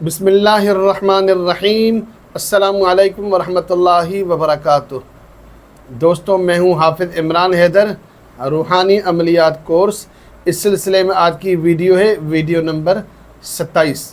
بسم اللہ الرحمن الرحیم۔ السلام علیکم ورحمۃ اللہ وبرکاتہ۔ دوستوں، میں ہوں حافظ عمران حیدر، روحانی عملیات کورس۔ اس سلسلے میں آج کی ویڈیو ہے ویڈیو نمبر 27۔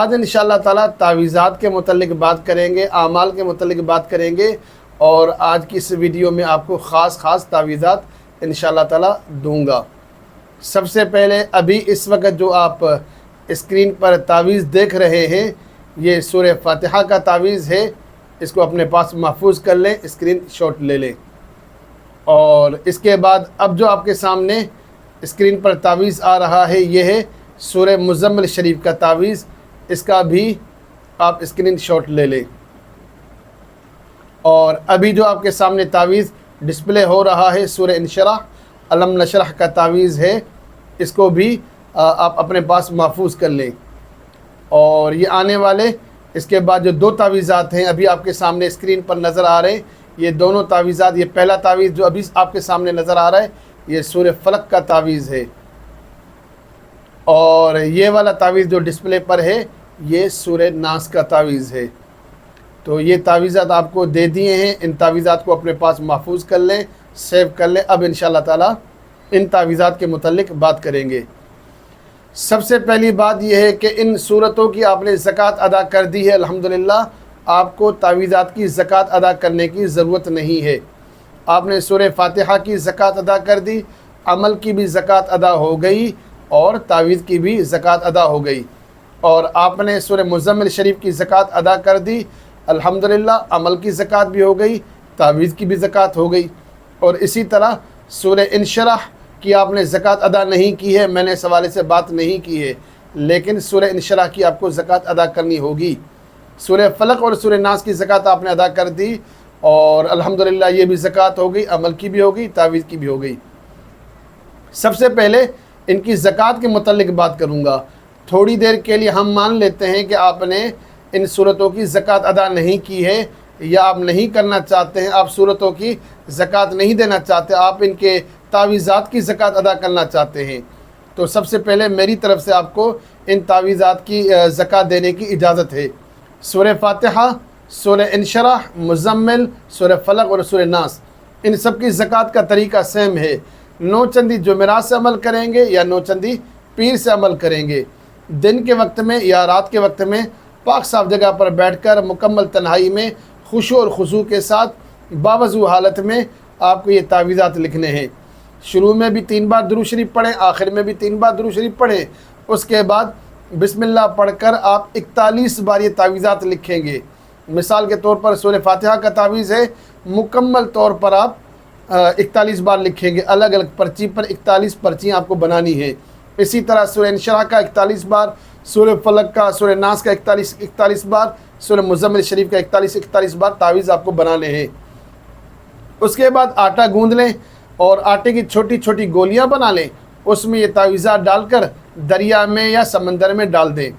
آج انشاءاللہ تعالیٰ تعویذات کے متعلق بات کریں گے، اعمال کے متعلق بات کریں گے، اور آج کی اس ویڈیو میں آپ کو خاص تعویذات انشاءاللہ تعالیٰ دوں گا۔ سب سے پہلے ابھی اس وقت جو آپ اسکرین پر تعویذ دیکھ رہے ہیں، یہ سورہ فاتحہ کا تعویذ ہے۔ اس کو اپنے پاس محفوظ کر لیں، اسکرین شاٹ لے لیں۔ اور اس کے بعد اب جو آپ کے سامنے اسکرین پر تعویذ آ رہا ہے، یہ ہے سورہ مزمل شریف کا تعویذ۔ اس کا بھی آپ اسکرین شاٹ لے لیں۔ اور ابھی جو آپ کے سامنے تعویذ ڈسپلے ہو رہا ہے، سورہ انشراح علم نشرح کا تعویذ ہے۔ اس کو بھی آپ اپنے پاس محفوظ کر لیں۔ اور یہ آنے والے اس کے بعد جو دو تعویذات ہیں ابھی آپ کے سامنے اسکرین پر نظر آ رہے ہیں، یہ دونوں تعویذات، یہ پہلا تعویذ جو ابھی آپ کے سامنے نظر آ رہا ہے، یہ سورہ فلق کا تعویذ ہے۔ اور یہ والا تعویذ جو ڈسپلے پر ہے، یہ سورہ ناس کا تعویذ ہے۔ تو یہ تعویذات آپ کو دے دیے ہیں، ان تعویذات کو اپنے پاس محفوظ کر لیں، سیو کر لیں۔ اب انشاءاللہ تعالیٰ ان تعویذات کے متعلق بات کریں گے۔ سب سے پہلی بات یہ ہے کہ ان صورتوں کی آپ نے زکوٰۃ ادا کر دی ہے، الحمدللہ۔ آپ کو تعویذات کی زکوٰۃ ادا کرنے کی ضرورت نہیں ہے۔ آپ نے سورہ فاتحہ کی زکوٰۃ ادا کر دی، عمل کی بھی زکوٰۃ ادا ہو گئی، اور تعویذ کی بھی زکوٰۃ ادا ہو گئی۔ اور آپ نے سورہ مزمل شریف کی زکوٰۃ ادا کر دی، الحمدللہ، عمل کی زکوٰۃ بھی ہو گئی، تعویذ کی بھی زکوٰۃ ہو گئی۔ اور اسی طرح سورہ انشراح کی آپ نے زکوٰۃ ادا نہیں کی ہے، میں نے اس حوالے سے بات نہیں کی ہے، لیکن سورہ انشراح کی آپ کو زکوٰۃ ادا کرنی ہوگی۔ سورہ فلق اور سورہ ناس کی زکوٰۃ آپ نے ادا کر دی، اور الحمدللہ یہ بھی زکوٰۃ ہو گئی، عمل کی بھی ہو گئی، تعویذ کی بھی ہو گئی۔ سب سے پہلے ان کی زکوٰۃ کے متعلق بات کروں گا۔ تھوڑی دیر کے لیے ہم مان لیتے ہیں کہ آپ نے ان صورتوں کی زکوٰۃ ادا نہیں کی ہے، یا آپ نہیں کرنا چاہتے ہیں، آپ صورتوں کی زکوٰۃ نہیں دینا چاہتے، آپ ان کے تعویذات کی زکوٰۃ ادا کرنا چاہتے ہیں۔ تو سب سے پہلے میری طرف سے آپ کو ان تعویذات کی زکوٰۃ دینے کی اجازت ہے۔ سورہ فاتحہ، سورہ انشراح، مزمل، سورہ فلق اور سورہ ناس، ان سب کی زکوٰۃ کا طریقہ سیم ہے۔ نو چندی جمعرات سے عمل کریں گے یا نو چندی پیر سے عمل کریں گے۔ دن کے وقت میں یا رات کے وقت میں پاک صاف جگہ پر بیٹھ کر مکمل تنہائی میں خشوع اور خضوع کے ساتھ باوضو حالت میں آپ کو یہ تعویذات لکھنے ہیں۔ شروع میں بھی 3 بار درود شریف پڑھیں، آخر میں بھی 3 بار درود شریف پڑھیں۔ اس کے بعد بسم اللہ پڑھ کر آپ 41 بار یہ تعویذات لکھیں گے۔ مثال کے طور پر سورہ فاتحہ کا تعویذ ہے، مکمل طور پر آپ 41 بار لکھیں گے، الگ الگ پرچی پر 41 پرچیاں آپ کو بنانی ہیں۔ اسی طرح سورہ انشراح کا 41 بار، سورہ فلق کا، سورہ ناس کا 41 بار، سورہ مزمل شریف کا 41 بار تعویذ آپ کو بنانے ہیں۔ اس کے بعد آٹا گوندھ لیں اور آٹے کی چھوٹی چھوٹی گولیاں بنا لیں، اس میں یہ تعویذات ڈال کر دریا میں یا سمندر میں ڈال دیں۔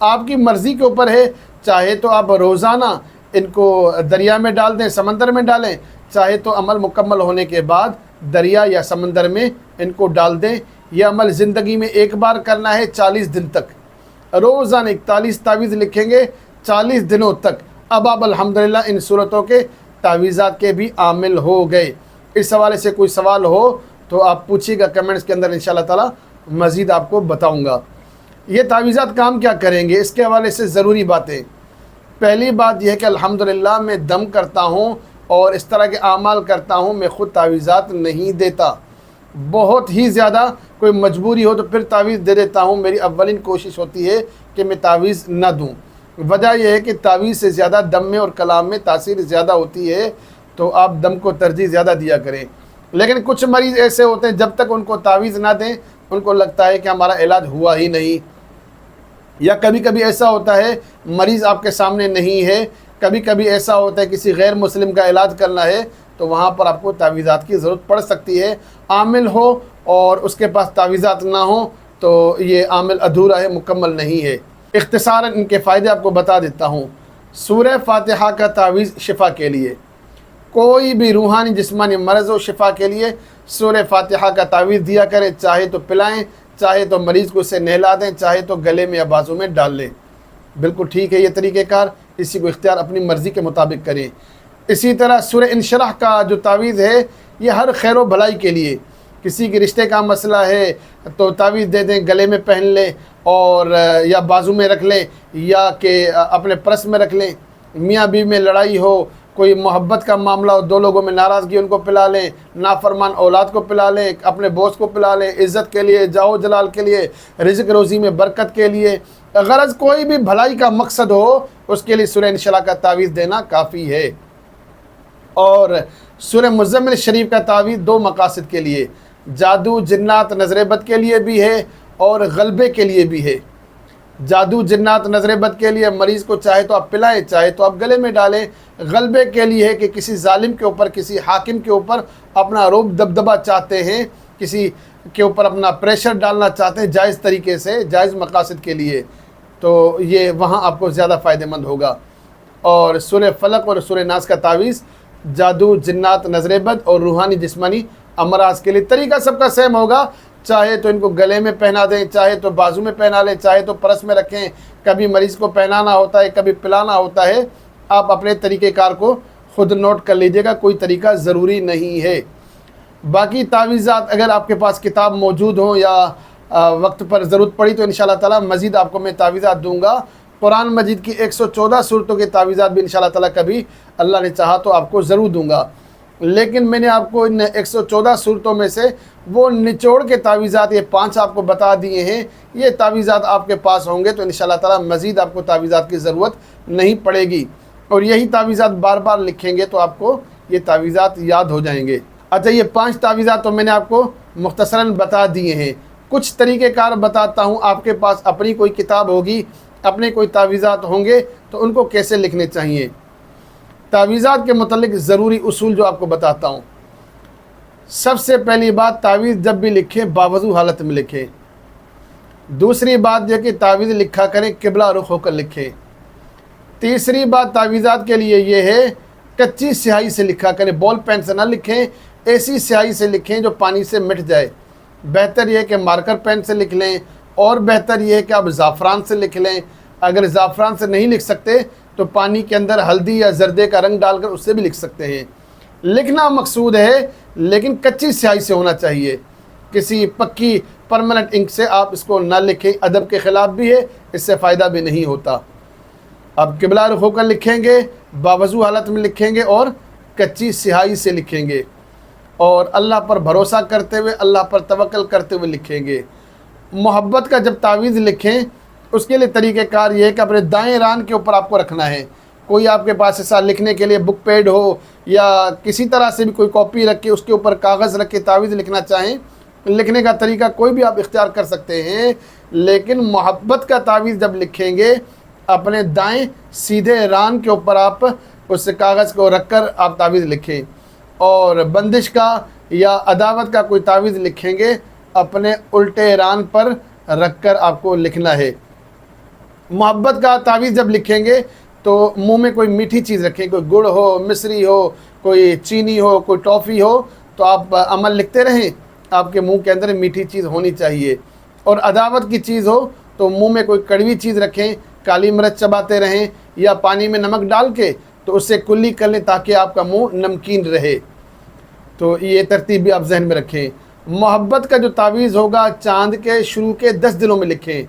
آپ کی مرضی کے اوپر ہے، چاہے تو آپ روزانہ ان کو دریا میں ڈال دیں، سمندر میں ڈالیں، چاہے تو عمل مکمل ہونے کے بعد دریا یا سمندر میں ان کو ڈال دیں۔ یہ عمل زندگی میں ایک بار کرنا ہے، 40 دن تک۔ روزانہ 41 تعویذ لکھیں گے 40 دنوں تک۔ اب آپ الحمدللہ ان صورتوں کے تعویذات کے بھی عامل ہو گئے۔ اس حوالے سے کوئی سوال ہو تو آپ پوچھیے گا کمنٹس کے اندر، انشاءاللہ تعالی مزید آپ کو بتاؤں گا۔ یہ تعویذات کام کیا کریں گے، اس کے حوالے سے ضروری باتیں۔ پہلی بات یہ ہے کہ الحمدللہ میں دم کرتا ہوں اور اس طرح کے اعمال کرتا ہوں، میں خود تعویذات نہیں دیتا۔ بہت ہی زیادہ کوئی مجبوری ہو تو پھر تعویذ دے دیتا ہوں، میری اولین کوشش ہوتی ہے کہ میں تعویذ نہ دوں۔ وجہ یہ ہے کہ تعویذ سے زیادہ دم میں اور کلام میں تاثیر زیادہ ہوتی ہے، تو آپ دم کو ترجیح زیادہ دیا کریں۔ لیکن کچھ مریض ایسے ہوتے ہیں جب تک ان کو تعویذ نہ دیں ان کو لگتا ہے کہ ہمارا علاج ہوا ہی نہیں۔ یا کبھی کبھی ایسا ہوتا ہے مریض آپ کے سامنے نہیں ہے، کبھی کبھی ایسا ہوتا ہے کسی غیر مسلم کا علاج کرنا ہے، تو وہاں پر آپ کو تعویذات کی ضرورت پڑ سکتی ہے۔ عامل ہو اور اس کے پاس تعویذات نہ ہوں تو یہ عامل ادھورا ہے، مکمل نہیں ہے۔ اختصاراً ان کے فائدے آپ کو بتا دیتا ہوں۔ سورہ فاتحہ کا تعویذ شفا کے لیے، کوئی بھی روحانی جسمانی مرض و شفا کے لیے سورہ فاتحہ کا تعویذ دیا کریں، چاہے تو پلائیں، چاہے تو مریض کو اسے نہلا دیں، چاہے تو گلے میں یا بازو میں ڈال لیں۔ بالکل ٹھیک ہے یہ طریقہ کار، اسی کو اختیار اپنی مرضی کے مطابق کریں۔ اسی طرح سورہ انشراح کا جو تعویذ ہے یہ ہر خیر و بھلائی کے لیے، کسی کے رشتے کا مسئلہ ہے تو تعویذ دے دیں، گلے میں پہن لیں اور یا بازو میں رکھ لیں یا کہ اپنے پرس میں رکھ لیں۔ میاں بیوی میں لڑائی ہو، کوئی محبت کا معاملہ ہو، دو لوگوں میں ناراضگی، ان کو پلا لیں، نافرمان اولاد کو پلا لیں، اپنے بوس کو پلا لیں، عزت کے لیے، جاہ و جلال کے لیے، رزق روزی میں برکت کے لیے، غرض کوئی بھی بھلائی کا مقصد ہو اس کے لیے سورہ انشراح کا تعویذ دینا کافی ہے۔ اور سورہ مزمل شریف کا تعویذ دو مقاصد کے لیے، جادو جنات نظر بد کے لیے بھی ہے اور غلبے کے لیے بھی ہے۔ جادو جنات نظر بد کے لیے مریض کو چاہے تو آپ پلائیں، چاہے تو آپ گلے میں ڈالیں۔ غلبے کے لیے ہے کہ کسی ظالم کے اوپر، کسی حاکم کے اوپر اپنا روب دبدبہ چاہتے ہیں، کسی کے اوپر اپنا پریشر ڈالنا چاہتے ہیں جائز طریقے سے، جائز مقاصد کے لیے، تو یہ وہاں آپ کو زیادہ فائدہ مند ہوگا۔ اور سورہ فلق اور سورہ ناس کا تعویذ جادو جنات نظر بد اور روحانی جسمانی امراض کے لیے، طریقہ سب کا سیم ہوگا، چاہے تو ان کو گلے میں پہنا دیں، چاہے تو بازو میں پہنا لیں، چاہے تو پرس میں رکھیں، کبھی مریض کو پہنانا ہوتا ہے، کبھی پلانا ہوتا ہے، آپ اپنے طریقہ کار کو خود نوٹ کر لیجئے گا، کوئی طریقہ ضروری نہیں ہے۔ باقی تعویذات اگر آپ کے پاس کتاب موجود ہوں یا وقت پر ضرورت پڑی تو انشاءاللہ تعالی مزید آپ کو میں تعویذات دوں گا۔ قرآن مجید کی 114 صورتوں کے تعویذات بھی انشاءاللہ تعالی کبھی اللہ نے چاہا تو آپ کو ضرور دوں گا، لیکن میں نے آپ کو ان 114 صورتوں میں سے وہ نچوڑ کے تعویذات، یہ 5 آپ کو بتا دیے ہیں، یہ تعویذات آپ کے پاس ہوں گے تو انشاءاللہ تعالی مزید آپ کو تعویذات کی ضرورت نہیں پڑے گی، اور یہی تعویذات بار بار لکھیں گے تو آپ کو یہ تعویذات یاد ہو جائیں گے۔ اچھا، یہ 5 تعویذات تو میں نے آپ کو مختصراً بتا دیے ہیں، کچھ طریقہ کار بتاتا ہوں۔ آپ کے پاس اپنی کوئی کتاب ہوگی، اپنے کوئی تعویذات ہوں گے تو ان کو کیسے لکھنے چاہیے۔ تعویذات کے متعلق ضروری اصول جو آپ کو بتاتا ہوں۔ سب سے پہلی بات، تعویذ جب بھی لکھیں باوضو حالت میں لکھیں۔ دوسری بات یہ کہ تعویذ لکھا کریں قبلہ رخ ہو کر لکھیں۔ تیسری بات تعویذات کے لیے یہ ہے کچی سیاہی سے لکھا کریں، بال پین سے نہ لکھیں، ایسی سیاہی سے لکھیں جو پانی سے مٹ جائے۔ بہتر یہ ہے کہ مارکر پین سے لکھ لیں، اور بہتر یہ ہے کہ آپ زعفران سے لکھ لیں۔ اگر زعفران سے نہیں لکھ سکتے تو پانی کے اندر ہلدی یا زردے کا رنگ ڈال کر اس سے بھی لکھ سکتے ہیں۔ لکھنا مقصود ہے لیکن کچی سیاہی سے ہونا چاہیے، کسی پکی پرماننٹ انک سے آپ اس کو نہ لکھیں، ادب کے خلاف بھی ہے، اس سے فائدہ بھی نہیں ہوتا۔ اب قبلہ رخ ہو کر لکھیں گے، باوضو حالت میں لکھیں گے اور کچی سیاہی سے لکھیں گے، اور اللہ پر بھروسہ کرتے ہوئے، اللہ پر توکل کرتے ہوئے لکھیں گے۔ محبت کا جب تعویذ لکھیں اس کے لیے طریقہ کار یہ ہے کہ اپنے دائیں ران کے اوپر آپ کو رکھنا ہے۔ کوئی آپ کے پاس ایسا لکھنے کے لیے بک پیڈ ہو یا کسی طرح سے بھی کوئی کاپی رکھ کے اس کے اوپر کاغذ رکھ کے تعویذ لکھنا چاہیں، لکھنے کا طریقہ کوئی بھی آپ اختیار کر سکتے ہیں، لیکن محبت کا تعویذ جب لکھیں گے اپنے دائیں سیدھے ران کے اوپر آپ اس کاغذ کو رکھ کر آپ تعویذ لکھیں، اور بندش کا یا عداوت کا کوئی تعویذ لکھیں گے اپنے الٹے ران پر رکھ کر آپ کو لکھنا ہے۔ محبت کا تعویذ جب لکھیں گے تو منہ میں کوئی میٹھی چیز رکھیں، کوئی گڑ ہو، مصری ہو، کوئی چینی ہو، کوئی ٹافی ہو، تو آپ عمل لکھتے رہیں، آپ کے منہ کے اندر میٹھی چیز ہونی چاہیے۔ اور عداوت کی چیز ہو تو منہ میں کوئی کڑوی چیز رکھیں، کالی مرچ چباتے رہیں یا پانی میں نمک ڈال کے تو اس سے کلی کر لیں تاکہ آپ کا منہ نمکین رہے۔ تو یہ ترتیب بھی آپ ذہن میں رکھیں۔ محبت کا جو تعویذ ہوگا چاند کے شروع کے 10 دنوں میں لکھیں۔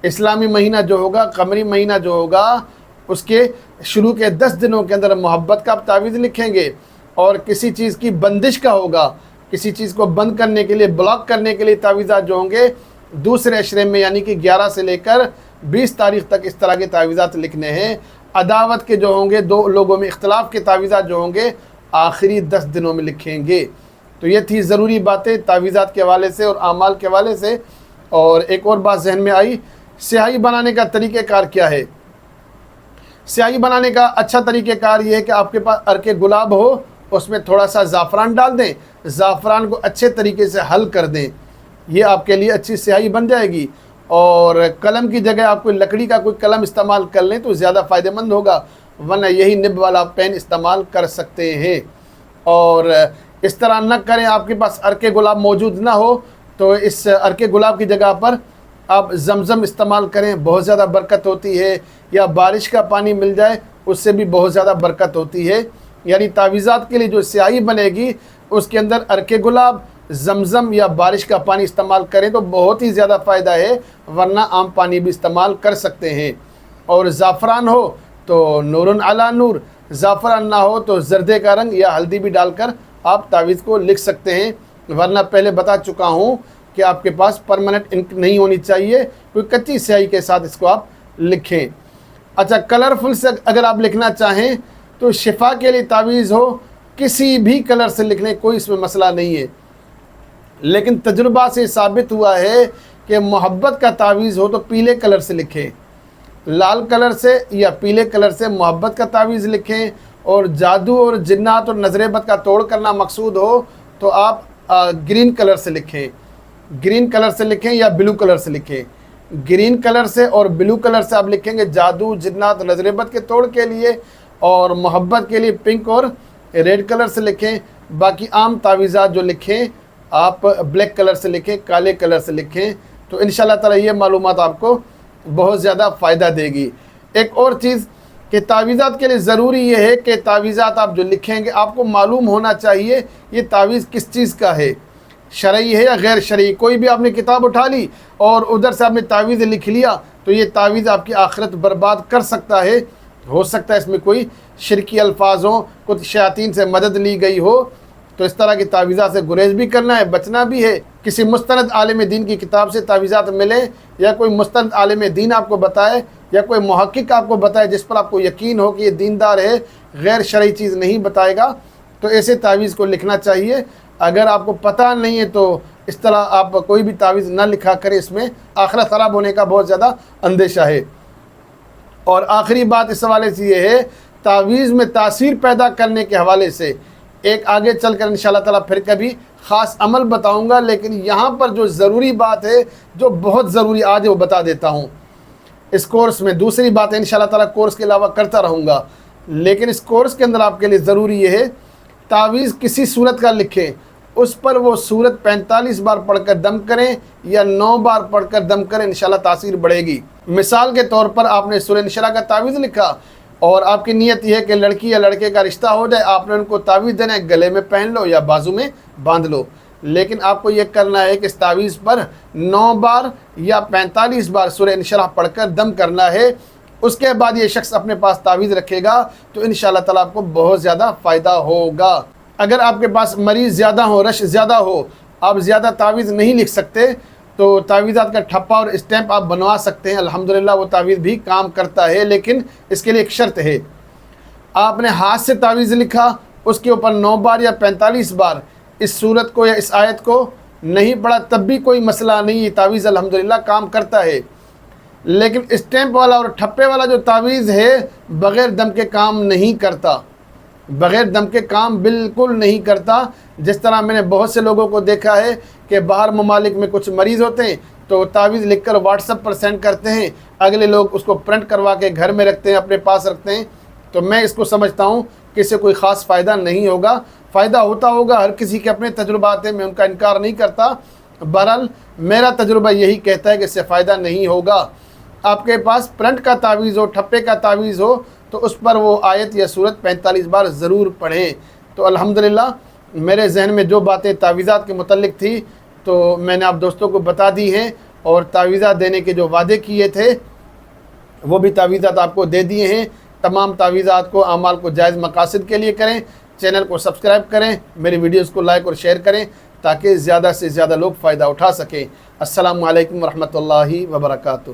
اسلامی مہینہ جو ہوگا، قمری مہینہ جو ہوگا، اس کے شروع کے 10 دنوں کے اندر محبت کا آپ تعویذ لکھیں گے۔ اور کسی چیز کی بندش کا ہوگا، کسی چیز کو بند کرنے کے لیے، بلاک کرنے کے لیے تعویذات جو ہوں گے دوسرے عشرے میں، یعنی کہ 11 سے لے کر 20 تاریخ تک اس طرح کے تعویذات لکھنے ہیں۔ عداوت کے جو ہوں گے، دو لوگوں میں اختلاف کے تعویذات جو ہوں گے آخری 10 دنوں میں لکھیں گے۔ تو یہ تھی ضروری باتیں تعویذات کے حوالے سے اور اعمال کے حوالے سے۔ اور ایک اور بات ذہن میں آئی، سیاہی بنانے کا طریقہ کار کیا ہے؟ سیاہی بنانے کا اچھا طریقہ کار یہ ہے کہ آپ کے پاس عرق گلاب ہو، اس میں تھوڑا سا زعفران ڈال دیں، زعفران کو اچھے طریقے سے حل کر دیں، یہ آپ کے لیے اچھی سیاہی بن جائے گی۔ اور قلم کی جگہ آپ کوئی لکڑی کا کوئی قلم استعمال کر لیں تو زیادہ فائدہ مند ہوگا، ورنہ یہی نب والا پین استعمال کر سکتے ہیں۔ اور اس طرح نہ کریں، آپ کے پاس عرق گلاب موجود نہ ہو تو اس عرق گلاب کی جگہ پر آپ زمزم استعمال کریں، بہت زیادہ برکت ہوتی ہے، یا بارش کا پانی مل جائے اس سے بھی بہت زیادہ برکت ہوتی ہے۔ یعنی تعویذات کے لیے جو سیاہی بنے گی اس کے اندر عرق گلاب، زمزم یا بارش کا پانی استعمال کریں تو بہت ہی زیادہ فائدہ ہے، ورنہ عام پانی بھی استعمال کر سکتے ہیں۔ اور زعفران ہو تو نور علی نور، زعفران نہ ہو تو زردے کا رنگ یا ہلدی بھی ڈال کر آپ تعویذ کو لکھ سکتے ہیں، ورنہ پہلے بتا چکا ہوں کہ آپ کے پاس پرماننٹ انک نہیں ہونی چاہیے، کوئی کچی سیاہی کے ساتھ اس کو آپ لکھیں۔ اچھا، کلرفل سے اگر آپ لکھنا چاہیں تو شفا کے لیے تعویذ ہو کسی بھی کلر سے لکھنے، کوئی اس میں مسئلہ نہیں ہے، لیکن تجربہ سے ثابت ہوا ہے کہ محبت کا تعویذ ہو تو پیلے کلر سے لکھیں، لال کلر سے یا پیلے کلر سے محبت کا تعویذ لکھیں۔ اور جادو اور جنات اور نظر بد کا توڑ کرنا مقصود ہو تو آپ گرین کلر سے لکھیں، گرین کلر سے لکھیں یا بلو کلر سے لکھیں۔ گرین کلر سے اور بلو کلر سے آپ لکھیں گے جادو جنات نظر بد کے توڑ کے لیے، اور محبت کے لیے پنک اور ریڈ کلر سے لکھیں۔ باقی عام تعویذات جو لکھیں آپ بلیک کلر سے لکھیں، کالے کلر سے لکھیں، تو انشاءاللہ تعالی یہ معلومات آپ کو بہت زیادہ فائدہ دے گی۔ ایک اور چیز کہ تعویذات کے لیے ضروری یہ ہے کہ تعویذات آپ جو لکھیں گے آپ کو معلوم ہونا چاہیے یہ تعویذ کس چیز کا ہے، شرعی ہے یا غیر شرعی۔ کوئی بھی آپ نے کتاب اٹھا لی اور ادھر سے آپ نے تعویذ لکھ لیا تو یہ تعویذ آپ کی آخرت برباد کر سکتا ہے، ہو سکتا ہے اس میں کوئی شرکی الفاظ ہوں، کچھ شیاطین سے مدد لی گئی ہو، تو اس طرح کی تعویذات سے گریز بھی کرنا ہے، بچنا بھی ہے۔ کسی مستند عالم دین کی کتاب سے تعویذات ملیں یا کوئی مستند عالم دین آپ کو بتائے یا کوئی محقق آپ کو بتائے جس پر آپ کو یقین ہو کہ یہ دیندار ہے، غیر شرعی چیز نہیں بتائے گا، تو ایسے تعویذ کو لکھنا چاہیے۔ اگر آپ کو پتہ نہیں ہے تو اس طرح آپ کوئی بھی تعویذ نہ لکھا کرے، اس میں آخرت خراب ہونے کا بہت زیادہ اندیشہ ہے۔ اور آخری بات اس حوالے سے یہ ہے، تعویذ میں تاثیر پیدا کرنے کے حوالے سے ایک آگے چل کر انشاءاللہ تعالیٰ پھر کبھی خاص عمل بتاؤں گا، لیکن یہاں پر جو ضروری بات ہے جو بہت ضروری آج وہ بتا دیتا ہوں۔ اس کورس میں دوسری بات انشاءاللہ تعالیٰ کورس کے علاوہ کرتا رہوں گا، لیکن اس کورس کے اندر آپ کے لیے ضروری یہ ہے، تعویذ کسی صورت کا لکھیں اس پر وہ صورت 45 بار پڑھ کر دم کریں یا 9 بار پڑھ کر دم کریں، انشاءاللہ تاثیر بڑھے گی۔ مثال کے طور پر آپ نے سورہ انشراح کا تعویذ لکھا اور آپ کی نیت یہ ہے کہ لڑکی یا لڑکے کا رشتہ ہو جائے، آپ نے ان کو تعویذ دینا ہے، گلے میں پہن لو یا بازو میں باندھ لو، لیکن آپ کو یہ کرنا ہے کہ اس تعویذ پر 9 بار یا 45 بار سورہ انشراح پڑھ کر دم کرنا ہے۔ اس کے بعد یہ شخص اپنے پاس تعویذ رکھے گا تو انشاءاللہ تعالیٰ آپ کو بہت زیادہ فائدہ ہوگا۔ اگر آپ کے پاس مریض زیادہ ہو، رش زیادہ ہو، آپ زیادہ تعویذ نہیں لکھ سکتے تو تعویذات کا ٹھپا اور اسٹیمپ آپ بنوا سکتے ہیں، الحمدللہ وہ تعویذ بھی کام کرتا ہے، لیکن اس کے لیے ایک شرط ہے، آپ نے ہاتھ سے تعویذ لکھا، اس کے اوپر 9 بار یا 45 بار اس صورت کو یا اس آیت کو نہیں پڑھا تب بھی کوئی مسئلہ نہیں، یہ تعویذ الحمدللہ کام کرتا ہے۔ لیکن اسٹیمپ والا اور ٹھپے والا جو تعویذ ہے بغیر دم کے کام نہیں کرتا، بغیر دم کے کام بالکل نہیں کرتا۔ جس طرح میں نے بہت سے لوگوں کو دیکھا ہے کہ باہر ممالک میں کچھ مریض ہوتے ہیں تو تعویذ لکھ کر واٹس ایپ پر سینڈ کرتے ہیں، اگلے لوگ اس کو پرنٹ کروا کے گھر میں رکھتے ہیں، اپنے پاس رکھتے ہیں، تو میں اس کو سمجھتا ہوں کہ اس سے کوئی خاص فائدہ نہیں ہوگا۔ فائدہ ہوتا ہوگا، ہر کسی کے اپنے تجربات ہیں، میں ان کا انکار نہیں کرتا، بہرحال میرا تجربہ یہی کہتا ہے کہ اس سے فائدہ نہیں ہوگا۔ آپ کے پاس پرنٹ کا تعویذ ہو، ٹھپے کا تعویذ ہو تو اس پر وہ آیت یا سورت 45 بار ضرور پڑھیں۔ تو الحمدللہ میرے ذہن میں جو باتیں تعویذات کے متعلق تھی تو میں نے آپ دوستوں کو بتا دی ہیں، اور تعویذات دینے کے جو وعدے کیے تھے وہ بھی تعویذات آپ کو دے دیے ہیں۔ تمام تعویذات کو اعمال کو جائز مقاصد کے لیے کریں، چینل کو سبسکرائب کریں، میری ویڈیوز کو لائک اور شیئر کریں تاکہ زیادہ سے زیادہ لوگ فائدہ اٹھا سکیں۔ السلام علیکم ورحمۃ اللہ وبرکاتہ۔